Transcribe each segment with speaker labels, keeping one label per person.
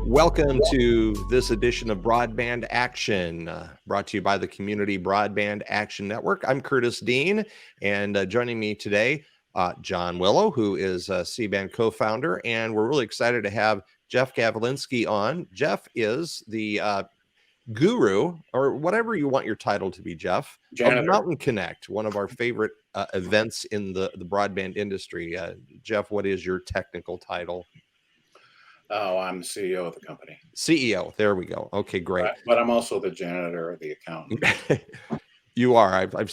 Speaker 1: Welcome to this edition of Broadband Action, brought to you by the Community Broadband Action Network. I'm Curtis Dean, and joining me today, John Willow, who is a CBAN co-founder, and we're really excited to have Jeff Gavlinski on. Jeff is the guru, or whatever you want your title to be, Jeff, of Mountain Connect, one of our favorite events in the broadband industry. Jeff, what is your technical title?
Speaker 2: Oh, I'm the CEO of the company.
Speaker 1: CEO. There we go. Okay, great.
Speaker 2: But I'm also the janitor or the accountant.
Speaker 1: You are. I've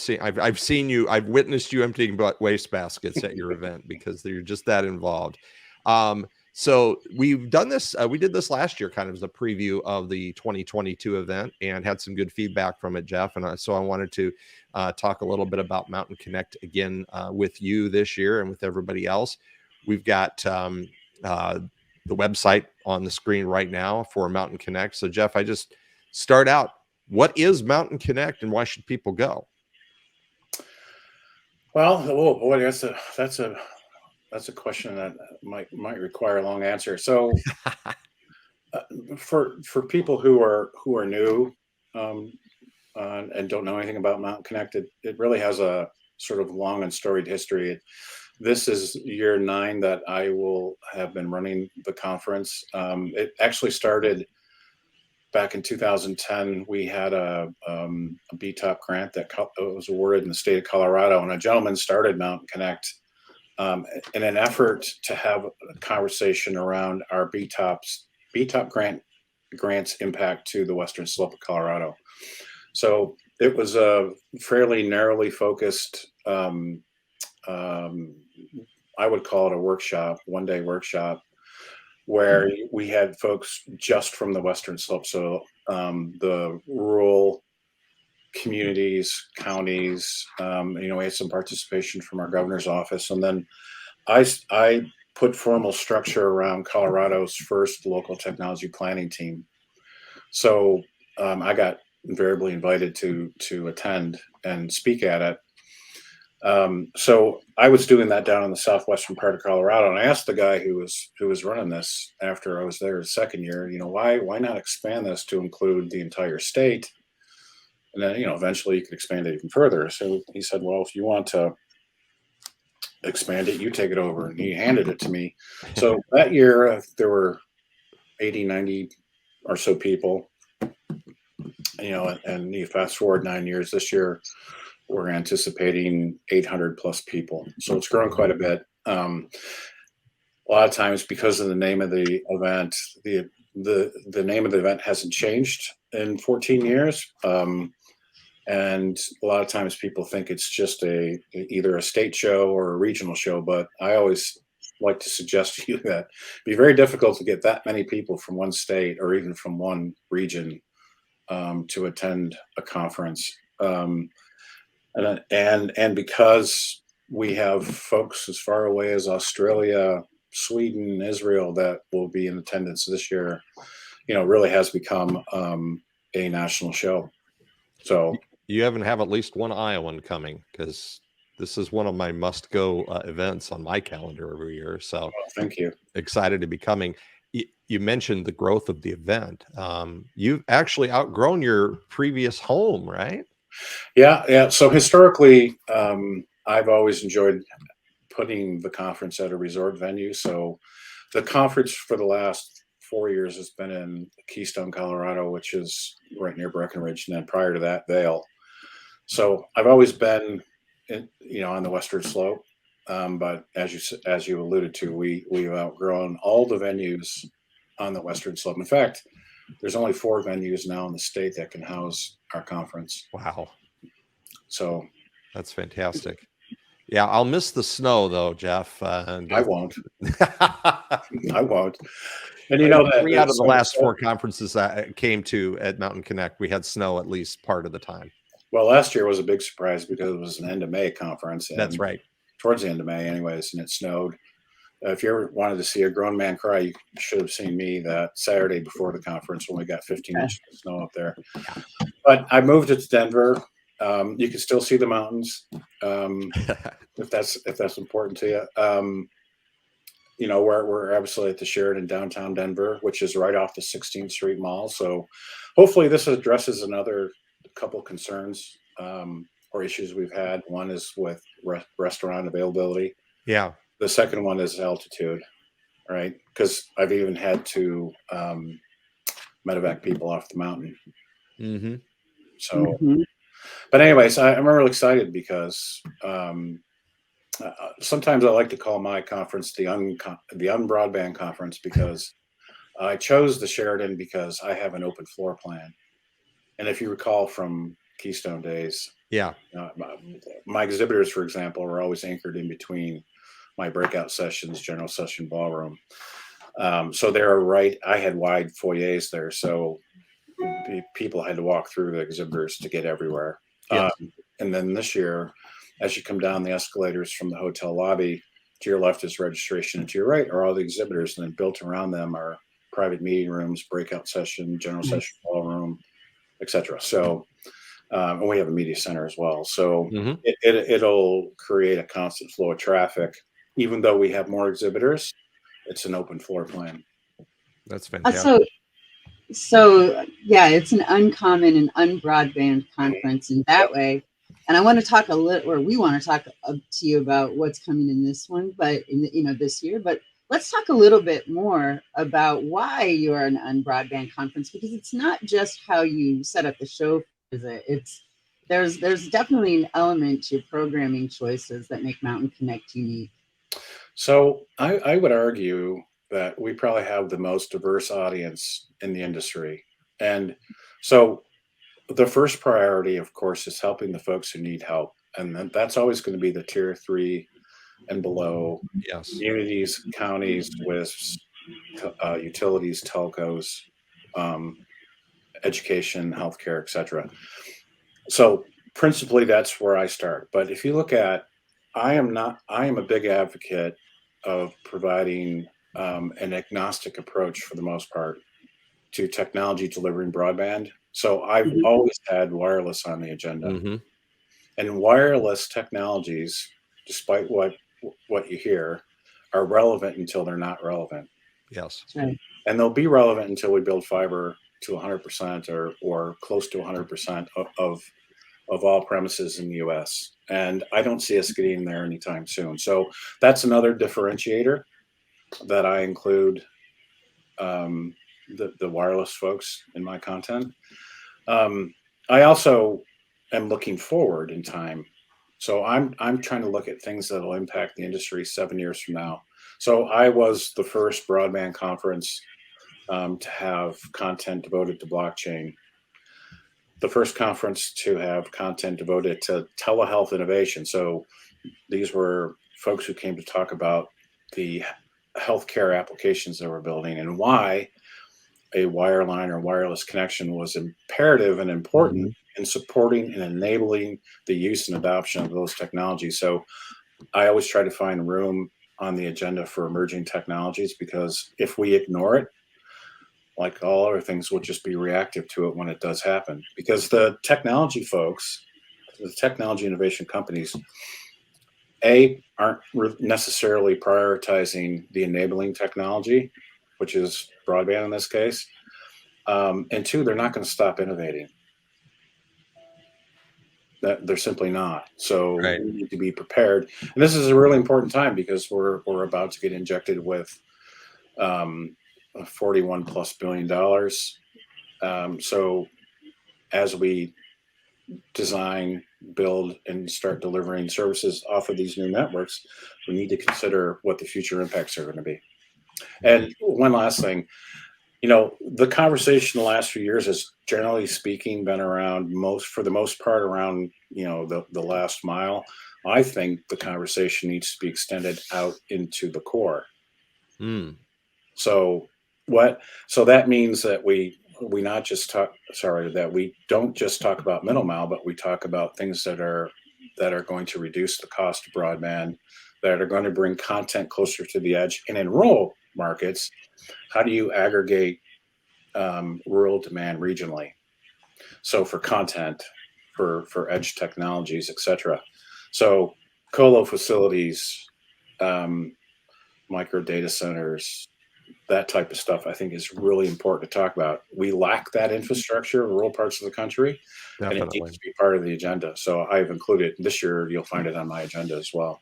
Speaker 1: seen you. I've witnessed you emptying waste baskets at your event because you're just that involved. So we've done this. We did this last year, kind of as a preview of the 2022 event, and had some good feedback from it, Jeff. And so I wanted to talk a little bit about Mountain Connect again with you this year and with everybody else. We've got the website on the screen right now for Mountain Connect. So Jeff, I just start out. What is Mountain Connect and why should people go?
Speaker 2: Well, oh boy, that's a question that might require a long answer. So for people who are new and don't know anything about Mountain Connect, it really has a sort of long and storied history. This is year 9 that I will have been running the conference. It actually started back in 2010. We had a BTOP grant that was awarded in the state of Colorado, and a gentleman started Mountain Connect in an effort to have a conversation around our BTOP grants impact to the western slope of Colorado. So it was a fairly narrowly focused I would call it a workshop, one-day workshop, where we had folks just from the western slope. So the rural communities, counties, we had some participation from our governor's office. And then I put formal structure around Colorado's first local technology planning team. So I got invariably invited to attend and speak at it. So I was doing that down in the southwestern part of Colorado, and I asked the guy who was running this after I was there the second year, why not expand this to include the entire state? And then, eventually you could expand it even further. So he said, well, if you want to expand it, you take it over. And he handed it to me. So that year there were 80, 90 or so people, and you fast forward 9 years, this year we're anticipating 800 plus people. So it's grown quite a bit. A lot of times, because of the name of the event, the name of the event hasn't changed in 14 years. And a lot of times people think it's just either a state show or a regional show, but I always like to suggest to you that it'd be very difficult to get that many people from one state or even from one region to attend a conference. And because we have folks as far away as Australia, Sweden, Israel that will be in attendance this year, really has become a national show. So
Speaker 1: you have at least one Iowan coming, because this is one of my must-go events on my calendar every year. So
Speaker 2: thank you.
Speaker 1: Excited to be coming. You mentioned the growth of the event. You've actually outgrown your previous home, right?
Speaker 2: Yeah. So historically, I've always enjoyed putting the conference at a resort venue. So the conference for the last 4 years has been in Keystone, Colorado, which is right near Breckenridge, and then prior to that, Vail. So I've always been, on the western slope. But as you alluded to, we've outgrown all the venues on the western slope. In fact, there's only 4 venues now in the state that can house our conference.
Speaker 1: Wow.
Speaker 2: So
Speaker 1: that's fantastic. Yeah, I'll miss the snow though, Jeff.
Speaker 2: I won't. I won't. And
Speaker 1: that 3 out of the last 4 conferences I came to at Mountain Connect, we had snow at least part of the time.
Speaker 2: Well, last year was a big surprise because it was an end of May conference.
Speaker 1: That's right.
Speaker 2: Towards the end of May anyways, and it snowed. if you ever wanted to see a grown man cry, you should have seen me that Saturday before the conference when we got 15 inches of snow up there. But I moved it to Denver. You can still see the mountains, if that's important to you. You know, we're absolutely at the Sheraton downtown Denver, which is right off the 16th Street Mall. So hopefully this addresses another couple concerns or issues we've had. One is with restaurant availability.
Speaker 1: Yeah.
Speaker 2: The second one is altitude, right? Because I've even had to medevac people off the mountain.
Speaker 1: Mm-hmm.
Speaker 2: So, but anyways, I'm really excited because sometimes I like to call my conference the Unbroadband Conference, because I chose the Sheraton because I have an open floor plan. And if you recall from Keystone days,
Speaker 1: yeah,
Speaker 2: my exhibitors, for example, are always anchored in between my breakout sessions, general session, ballroom. So they're right. I had wide foyers there, so people had to walk through the exhibitors to get everywhere.
Speaker 1: Yes.
Speaker 2: And then this year, as you come down the escalators from the hotel lobby, to your left is registration, and to your right are all the exhibitors, and then built around them are private meeting rooms, breakout session, general session, ballroom, etc. So, and we have a media center as well. So it'll create a constant flow of traffic, even though we have more exhibitors. It's an open floor plan.
Speaker 1: That's fantastic.
Speaker 3: So yeah, it's an uncommon and unbroadband conference in that way. And I want to talk a little, or we want to talk to you about what's coming in this one, but in this year. But let's talk a little bit more about why you are an unbroadband conference, because it's not just how you set up the show. It's there's definitely an element to programming choices that make Mountain Connect unique.
Speaker 2: So I would argue that we probably have the most diverse audience in the industry. And so the first priority, of course, is helping the folks who need help. And that's always going to be the tier 3 and below.
Speaker 1: Yes.
Speaker 2: Communities, counties, WISPs, utilities, telcos, education, healthcare, etc. So principally, that's where I start. But if you look at, I am a big advocate of providing an agnostic approach for the most part to technology delivering broadband. So I've always had wireless on the agenda, and wireless technologies, despite what you hear, are relevant until they're not relevant.
Speaker 1: Yes.
Speaker 3: Right.
Speaker 2: And they'll be relevant until we build fiber to 100% or close to 100% of all premises in the US. And I don't see us getting there anytime soon. So that's another differentiator that I include the wireless folks in my content. I also am looking forward in time. So I'm trying to look at things that will impact the industry 7 years from now. So I was the first broadband conference to have content devoted to blockchain, the first conference to have content devoted to telehealth innovation. So these were folks who came to talk about the healthcare applications that we're building and why a wireline or wireless connection was imperative and important in supporting and enabling the use and adoption of those technologies. So I always try to find room on the agenda for emerging technologies, because if we ignore it, like all other things, we'll just be reactive to it when it does happen. Because the technology folks, the technology innovation companies, aren't necessarily prioritizing the enabling technology, which is broadband in this case. And two, they're not going to stop innovating. That they're simply not. So we need to be prepared. And this is a really important time because we're about to get injected with $41+ billion. So as we design, build, and start delivering services off of these new networks, we need to consider what the future impacts are going to be. And one last thing, the conversation the last few years has, generally speaking, been around for the most part around, the last mile. I think the conversation needs to be extended out into the core. So that means that we don't just talk about middle mile, but we talk about things that are going to reduce the cost of broadband, that are going to bring content closer to the edge. And in rural markets, how do you aggregate rural demand regionally? So for content, for edge technologies, etc. So colo facilities, micro data centers, that type of stuff, I think is really important to talk about. We lack that infrastructure in rural parts of the country, and it
Speaker 1: Definitely.
Speaker 2: needs to be part of the agenda. So I've included this year. You'll find it on my agenda as well.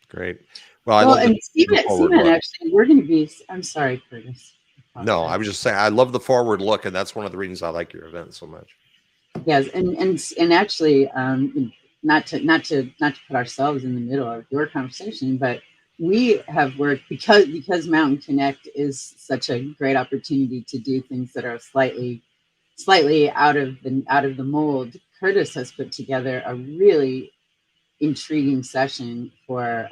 Speaker 1: Great. Well, I
Speaker 3: Well,
Speaker 1: love
Speaker 3: and
Speaker 1: the forward
Speaker 3: CBAN
Speaker 1: look.
Speaker 3: actually, we're going to be. I'm sorry, Curtis.
Speaker 1: No, I was just saying I love the forward look, and that's one of the reasons I like your event so much.
Speaker 3: Yes, and actually, not to put ourselves in the middle of your conversation, but we have worked because Mountain Connect is such a great opportunity to do things that are slightly out of the mold. Curtis has put together a really intriguing session for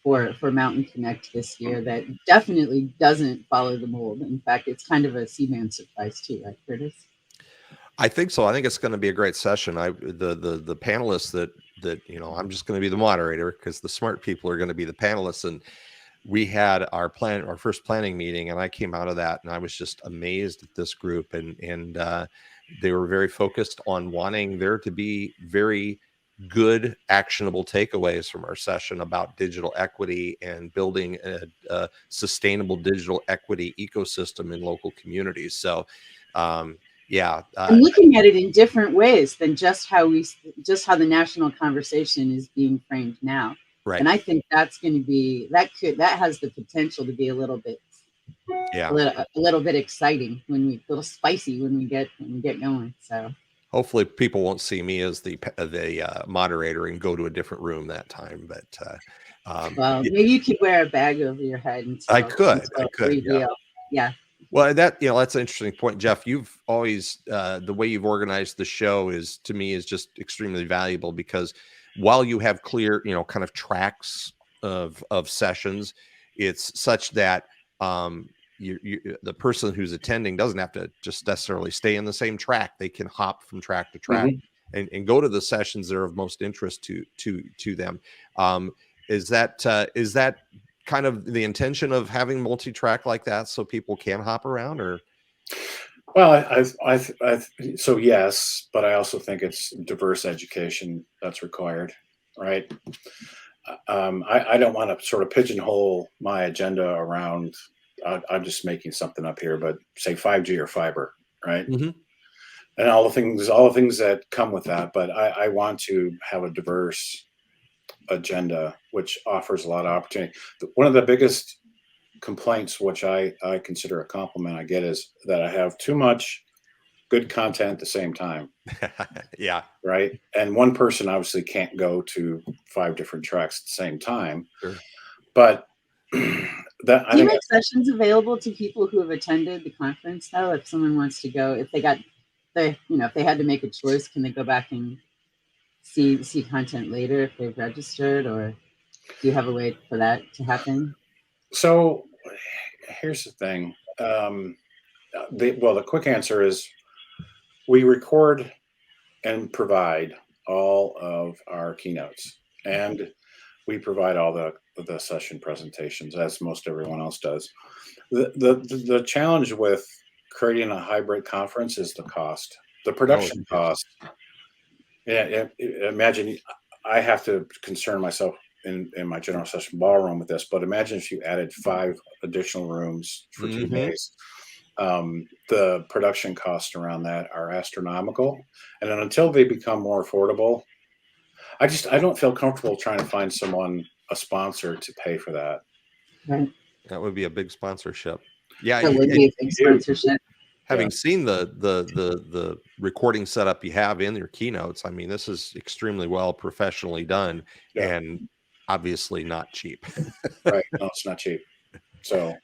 Speaker 3: Mountain Connect this year that definitely doesn't follow the mold. In fact, it's kind of a CBAN surprise too, right, Curtis?
Speaker 1: I think so. I think it's going to be a great session. The panelists that I'm just going to be the moderator because the smart people are going to be the panelists. And we had our first planning meeting, and I came out of that and I was just amazed at this group, and they were very focused on wanting there to be very good actionable takeaways from our session about digital equity and building a sustainable digital equity ecosystem in local communities. So yeah,
Speaker 3: and looking at it in different ways than just how the national conversation is being framed now.
Speaker 1: right.
Speaker 3: And I think that's going to be that has the potential to be a little bit exciting a little spicy when we get going. So
Speaker 1: hopefully people won't see me as the moderator and go to a different room that time. But
Speaker 3: well, maybe you could wear a bag over your head
Speaker 1: I could.
Speaker 3: Yeah.
Speaker 1: Well, that's an interesting point, Jeff. You've always the way you've organized the show is just extremely valuable because while you have clear, kind of tracks of sessions, it's such that the person who's attending doesn't have to just necessarily stay in the same track. They can hop from track to track and go to the sessions that are of most interest to them. Is that kind of the intention of having multi-track like that so people can hop around? Or
Speaker 2: well, so yes, but I also think it's diverse education that's required, right? I don't want to sort of pigeonhole my agenda around I'm just making something up here, but say 5G or fiber, right? And all the things that come with that. But I want to have a diverse agenda, which offers a lot of opportunity. One of the biggest complaints, which I consider a compliment I get, is that I have too much good content at the same time.
Speaker 1: Yeah.
Speaker 2: Right. And one person obviously can't go to 5 different tracks at the same time.
Speaker 1: Sure.
Speaker 2: But
Speaker 3: do you make sessions available to people who have attended the conference though? If someone wants to go, if they had to make a choice, can they go back and see content later if they've registered, or do you have a way for that to happen?
Speaker 2: So here's the thing. The quick answer is we record and provide all of our keynotes, and we provide all the session presentations, as most everyone else does. The challenge with creating a hybrid conference is the cost, the production cost. Yeah, imagine I have to concern myself in my general session ballroom with this, but imagine if you added 5 additional rooms for 2 days. The production costs around that are astronomical, and then until they become more affordable, I don't feel comfortable trying to find a sponsor to pay for that.
Speaker 3: Right.
Speaker 1: That would be a big sponsorship. Yeah,
Speaker 3: that would be a big sponsorship.
Speaker 1: Having seen the recording setup you have in your keynotes, I mean, this is extremely well professionally done and obviously not cheap.
Speaker 2: Right? No, it's not cheap. So,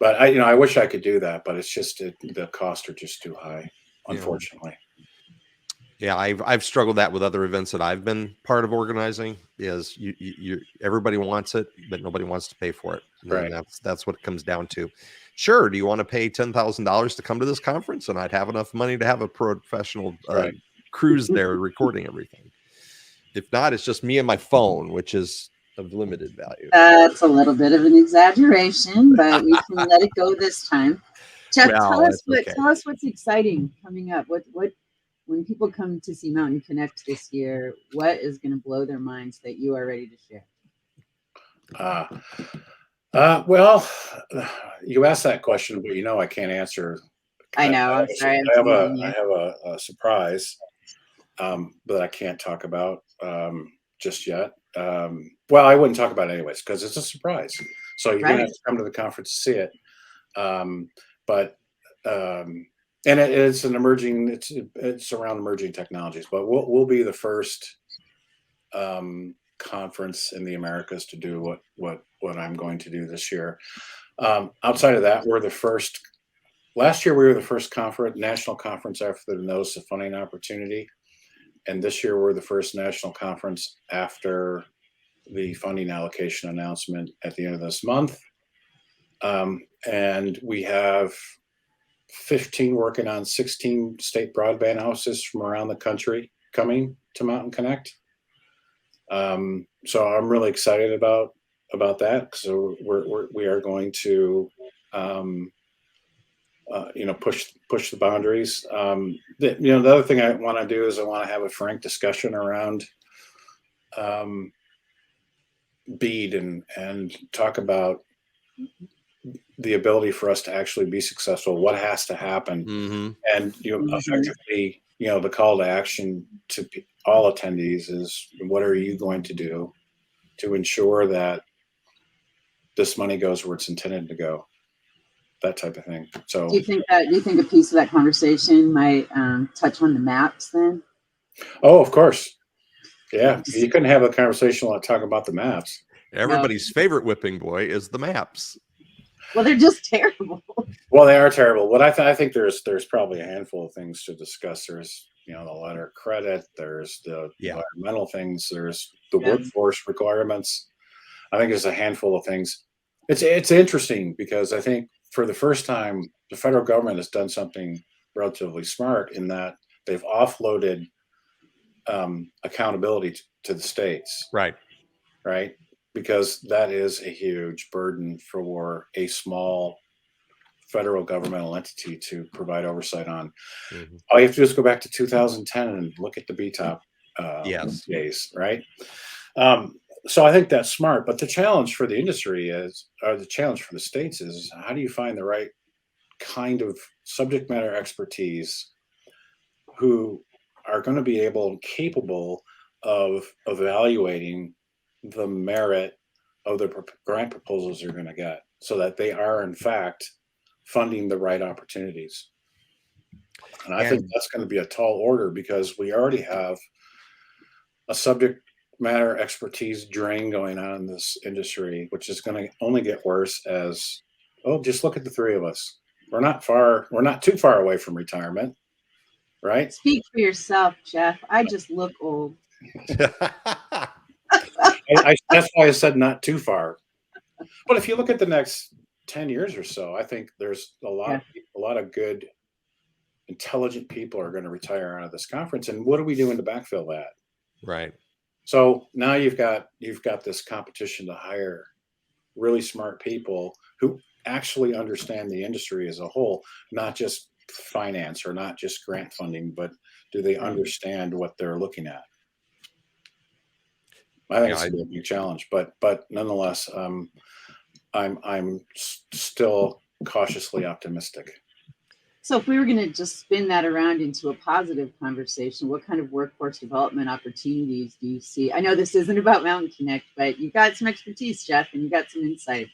Speaker 2: but I wish I could do that, but it's just the costs are just too high, unfortunately.
Speaker 1: Yeah, I've struggled that with other events that I've been part of organizing. Is everybody wants it, but nobody wants to pay for it.
Speaker 2: Right.
Speaker 1: And that's what it comes down to. Sure, do you want to pay $10,000 to come to this conference? And I'd have enough money to have a professional crews there recording everything. If not, it's just me and my phone, which is of limited value.
Speaker 3: That's a little bit of an exaggeration, but we can let it go this time. Jeff,
Speaker 1: Well, that's okay.
Speaker 3: tell us what's exciting coming up. What when people come to see Mountain Connect this year, what is going to blow their minds that you are ready to share?
Speaker 2: Well, you asked that question, but I can't answer.
Speaker 3: I know. I'm sorry.
Speaker 2: I have a surprise that I can't talk about just yet. Well, I wouldn't talk about it anyways because it's a surprise. So you're gonna have to come to the conference to see it. And it's an emerging. It's around emerging technologies, but we'll be the first conference in the Americas to do what I'm going to do this year. Outside of that, we're the first. Last year, we were the first national conference after the Notice of Funding Opportunity. And this year, we're the first national conference after the funding allocation announcement at the end of this month. And we have 15 working on 16 state broadband houses from around the country coming to Mountain Connect. So I'm really excited about that. So we are going to push the boundaries. The other thing I want to do is I want to have a frank discussion around BEAD and talk about the ability for us to actually be successful. What has to happen, and effectively, the call to action to all attendees is: what are you going to do to ensure that this money goes where it's intended to go? That type of thing. So
Speaker 3: do you think a piece of that conversation might touch on the maps then?
Speaker 2: Oh, of course. Yeah. You couldn't have a conversation without talking about the maps.
Speaker 1: Everybody's favorite whipping boy is the maps.
Speaker 3: Well, they're just terrible.
Speaker 2: Well, they are terrible. But I think there's probably a handful of things to discuss. There's the letter of credit. There's the environmental things. There's the workforce requirements. I think there's a handful of things. It's interesting because I think for the first time, the federal government has done something relatively smart in that they've offloaded accountability to the states.
Speaker 1: Right.
Speaker 2: Because that is a huge burden for a small federal governmental entity to provide oversight on. All you have to do is go back to 2010 and look at the BTOP days, right? So I think that's smart. But the challenge for the industry the challenge for the states is how do you find the right kind of subject matter expertise who are going to be able and capable of evaluating the merit of the grant proposals they're going to get so that they are in fact funding the right opportunities. And I think that's going to be a tall order because we already have a subject matter expertise drain going on in this industry, which is going to only get worse as, just look at the three of us. We're not too far away from retirement, right?
Speaker 3: Speak for yourself, Jeff. I just look old.
Speaker 2: That's why I said not too far. But if you look at the next 10 years or so, I think there's a lot of good, intelligent people are going to retire out of this conference. And what are we doing to backfill that?
Speaker 1: Right.
Speaker 2: So now you've got this competition to hire really smart people who actually understand the industry as a whole, not just finance or not just grant funding, but do they understand what they're looking at? I think it's a big challenge, but nonetheless, I'm still cautiously optimistic.
Speaker 3: So if we were going to just spin that around into a positive conversation, what kind of workforce development opportunities do you see? I know this isn't about Mountain Connect, but you've got some expertise, Jeff, and you got some insight.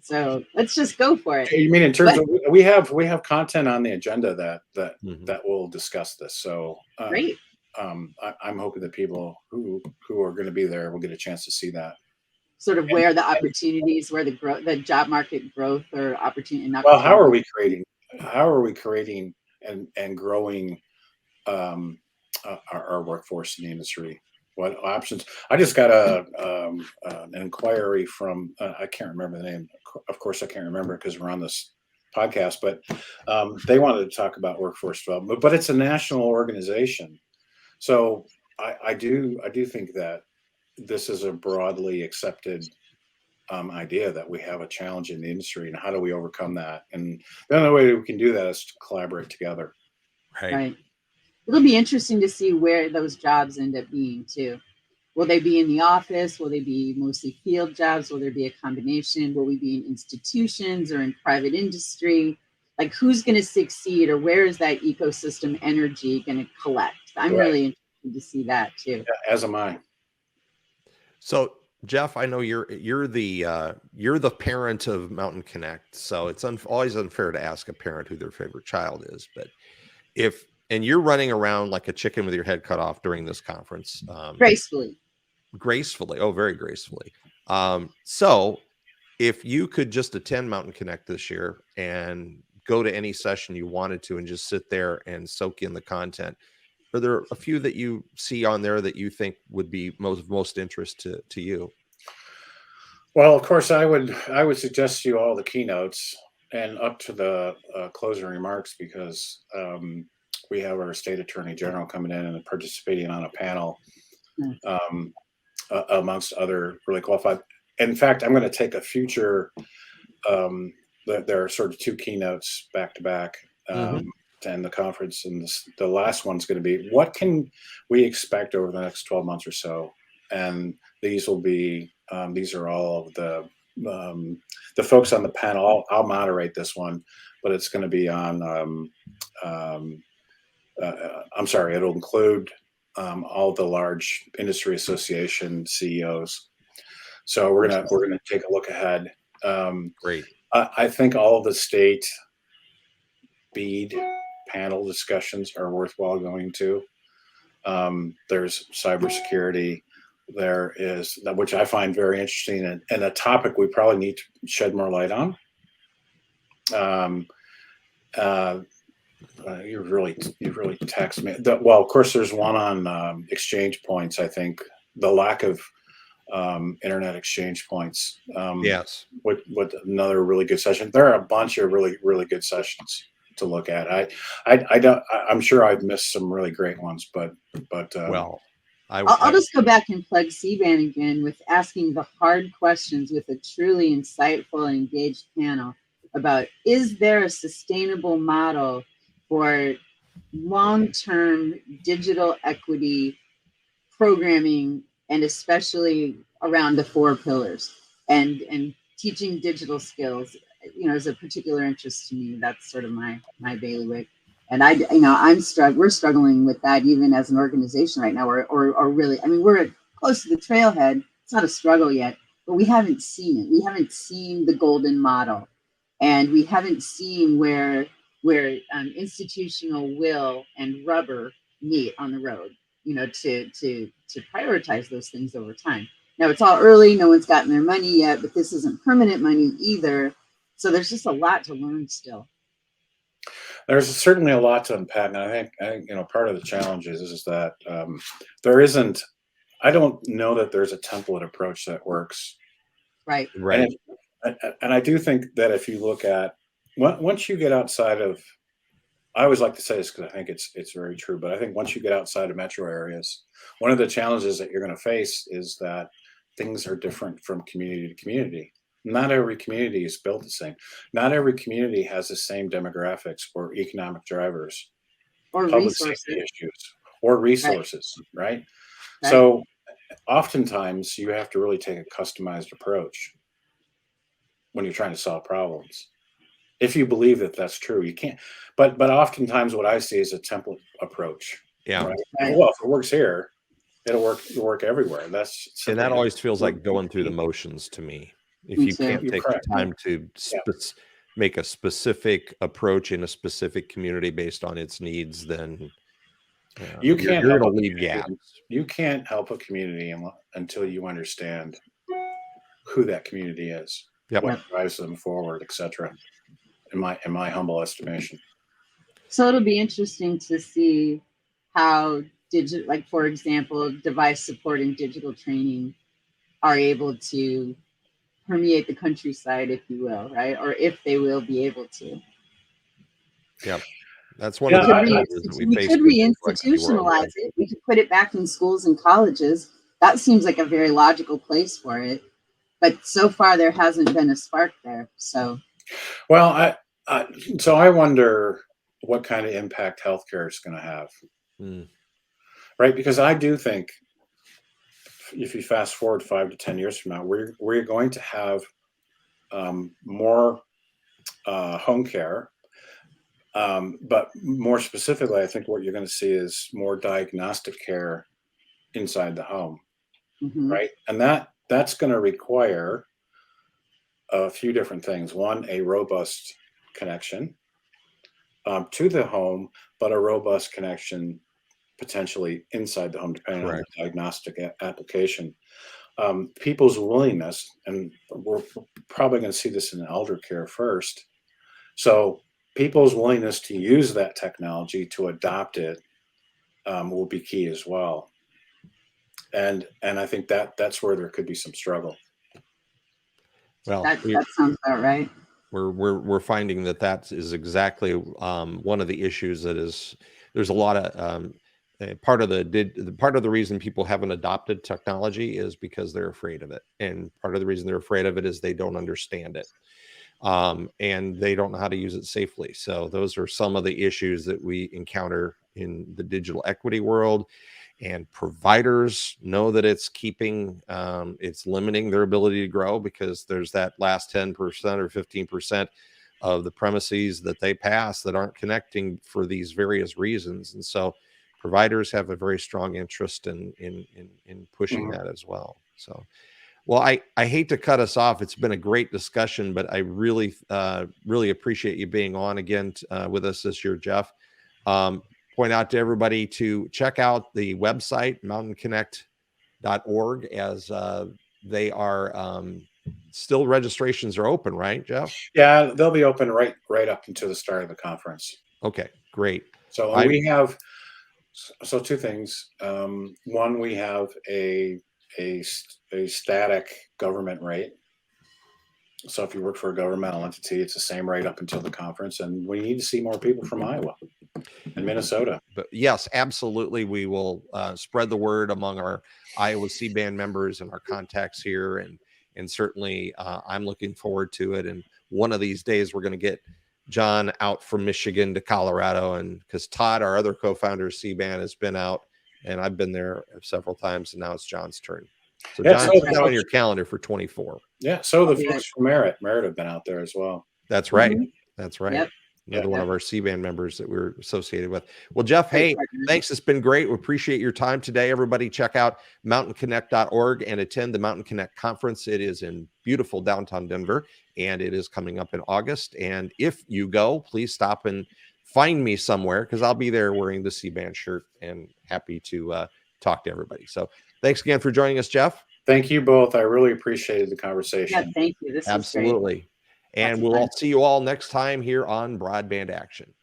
Speaker 3: So let's just go for it.
Speaker 2: You mean in terms of we have content on the agenda that will discuss this. So
Speaker 3: great.
Speaker 2: I'm hoping that people who are going to be there will get a chance to see that.
Speaker 3: Sort of where the opportunities, where the job market growth or opportunity.
Speaker 2: Well, how are we creating and growing our workforce in the industry? What options? I just got an inquiry from I can't remember the name. Of course, I can't remember because we're on this podcast. But they wanted to talk about workforce development. But it's a national organization, so I do think that this is a broadly accepted idea that we have a challenge in the industry, and how do we overcome that? And the only way we can do that is to collaborate together.
Speaker 3: Right. It'll be interesting to see where those jobs end up being too. Will they be in the office? Will they be mostly field jobs? Will there be a combination? Will we be in institutions or in private industry? Like, who's going to succeed, or where is that ecosystem energy going to collect? I'm really interested to see that too.
Speaker 2: Yeah, as am I.
Speaker 1: So Jeff, I know you're the parent of Mountain Connect, so it's always unfair to ask a parent who their favorite child is. But and you're running around like a chicken with your head cut off during this conference, gracefully, oh, very gracefully. So if you could just attend Mountain Connect this year and go to any session you wanted to and just sit there and soak in the content, are there a few that you see on there that you think would be most interest to you?
Speaker 2: Well, of course, I would suggest to you all the keynotes and up to the closing remarks, because we have our state attorney general coming in and participating on a panel amongst other really qualified. In fact, I'm going to take a future. There are sort of two keynotes back to back to end the conference, and the last one's going to be, what can we expect over the next 12 months or so? And these will be these are all of the folks on the panel. I'll moderate this one, but it's going to be on. I'm sorry, it'll include all the large industry association CEOs. So we're gonna take a look ahead.
Speaker 1: Great.
Speaker 2: I think all of the state BEAD panel discussions are worthwhile going to. There's cybersecurity. There is, which I find very interesting, and a topic we probably need to shed more light on. You really taxed me. Well, of course, there's one on exchange points. I think the lack of internet exchange points.
Speaker 1: Yes.
Speaker 2: With another really good session. There are a bunch of really good sessions to look at. I'm sure I've missed some really great ones, but
Speaker 1: well,
Speaker 3: I'll just go back and plug CBAN again with asking the hard questions with a truly insightful and engaged panel about, is there a sustainable model for long-term digital equity programming, and especially around the 4 pillars, and teaching digital skills, is a particular interest to me. That's sort of my bailiwick. And we're struggling with that even as an organization right now, or really, we're close to the trailhead. It's not a struggle yet, but we haven't seen it. We haven't seen the golden model, and we haven't seen where institutional will and rubber meet on the road, to prioritize those things over time. Now, it's all early. No one's gotten their money yet, but this isn't permanent money either. So there's just a lot to learn still.
Speaker 2: There's certainly a lot to unpack, and I think part of the challenge is that there isn't. I don't know that there's a template approach that works.
Speaker 3: Right.
Speaker 2: And I do think that if you look at once you get outside of, I always like to say this because I think it's very true, but I think once you get outside of metro areas, one of the challenges that you're going to face is that things are different from community to community. Not every community is built the same. Not every community has the same demographics or economic drivers,
Speaker 3: or
Speaker 2: public
Speaker 3: resources.
Speaker 2: safety issues, or resources, right?
Speaker 3: Right.
Speaker 2: So oftentimes you have to really take a customized approach when you're trying to solve problems. If you believe that that's true, you can't. But oftentimes what I see is a template approach.
Speaker 1: Yeah.
Speaker 2: Right? Well, if it works here, it'll work everywhere.
Speaker 1: And that always feels like going through the motions to me. If you can't take the time to make a specific approach in a specific community based on its needs, then
Speaker 2: you're going
Speaker 1: to leave gaps.
Speaker 2: You can't help a community until you understand who that community is, what drives them forward, etc. In my humble estimation.
Speaker 3: So it'll be interesting to see how for example, device support and digital training are able to permeate the countryside, if you will, right? Or if they will be able to.
Speaker 1: Yep. That's one
Speaker 2: Yeah,
Speaker 1: of the challenges that we
Speaker 3: We
Speaker 1: face
Speaker 3: could
Speaker 1: in the digital equity world, right?
Speaker 3: reinstitutionalize it. We could put it back in schools and colleges. That seems like a very logical place for it. But so far, there hasn't been a spark there. So,
Speaker 2: well, so I wonder what kind of impact healthcare is going to have,
Speaker 1: Mm,
Speaker 2: right? Because I do think if you fast forward 5 to 10 years from now, we're going to have more home care. But more specifically, I think what you're going to see is more diagnostic care inside the home,
Speaker 3: mhm.
Speaker 2: right? And that's going to require a few different things. One, a robust connection to the home, but a robust connection potentially inside the home, depending on the
Speaker 1: correct.
Speaker 2: diagnostic application. People's willingness, and we're probably going to see this in elder care first. So people's willingness to use that technology, to adopt it, will be key as well. And I think that's where there could be some struggle.
Speaker 1: Well,
Speaker 3: That sounds about right.
Speaker 1: we're finding that that is exactly one of the issues that is there's a lot of part of the reason people haven't adopted technology is because they're afraid of it, and part of the reason they're afraid of it is they don't understand it, and they don't know how to use it safely. So those are some of the issues that we encounter in the digital equity world. And providers know that it's limiting their ability to grow, because there's that last 10% or 15% of the premises that they pass that aren't connecting for these various reasons. And so providers have a very strong interest in pushing
Speaker 2: Mhm.
Speaker 1: that as well. So, well, I hate to cut us off. It's been a great discussion, but I really appreciate you being on again with us this year, Jeff. Um, Point out to everybody to check out the website mountainconnect.org, as they are still, registrations are open, right, Jeff?
Speaker 2: Yeah, they'll be open right up until the start of the conference.
Speaker 1: Okay, great.
Speaker 2: So, and
Speaker 1: I
Speaker 2: we have two things. One, we have a static government rate. So if you work for a governmental entity, it's the same rate up until the conference. And we need to see more people from Iowa and Minnesota.
Speaker 1: But yes, absolutely, we will spread the word among our Iowa CBAN members and our contacts here, and certainly I'm looking forward to it. And one of these days, we're going to get John out from Michigan to Colorado, and because Todd, our other co-founder of CBAN, has been out, and I've been there several times, and now it's John's turn. So
Speaker 2: Yeah,
Speaker 1: John,
Speaker 2: so
Speaker 1: put that on your calendar for 24.
Speaker 2: yeah, so the
Speaker 3: I'll do
Speaker 2: folks
Speaker 3: it.
Speaker 2: from Merit have been out there as well.
Speaker 1: That's right.
Speaker 3: Mhm.
Speaker 1: That's right.
Speaker 3: Yep.
Speaker 1: Another
Speaker 2: Yeah.
Speaker 1: one of our CBAN members that we're associated with. Well, Jeff,
Speaker 3: Great
Speaker 1: hey,
Speaker 3: partner.
Speaker 1: thanks. It's been great. We appreciate your time today. Everybody check out mountainconnect.org and attend the Mountain Connect conference. It is in beautiful downtown Denver, and it is coming up in August. And if you go, please stop and find me somewhere, because I'll be there wearing the CBAN shirt and happy to talk to everybody. So thanks again for joining us, Jeff.
Speaker 2: Thank you both. I really appreciated the
Speaker 3: Yeah,
Speaker 2: conversation.
Speaker 3: thank you. This is great.
Speaker 1: Absolutely.
Speaker 3: Lots
Speaker 1: And
Speaker 3: of
Speaker 1: we'll
Speaker 3: fun.
Speaker 1: all see you all next time here on Broadband Action.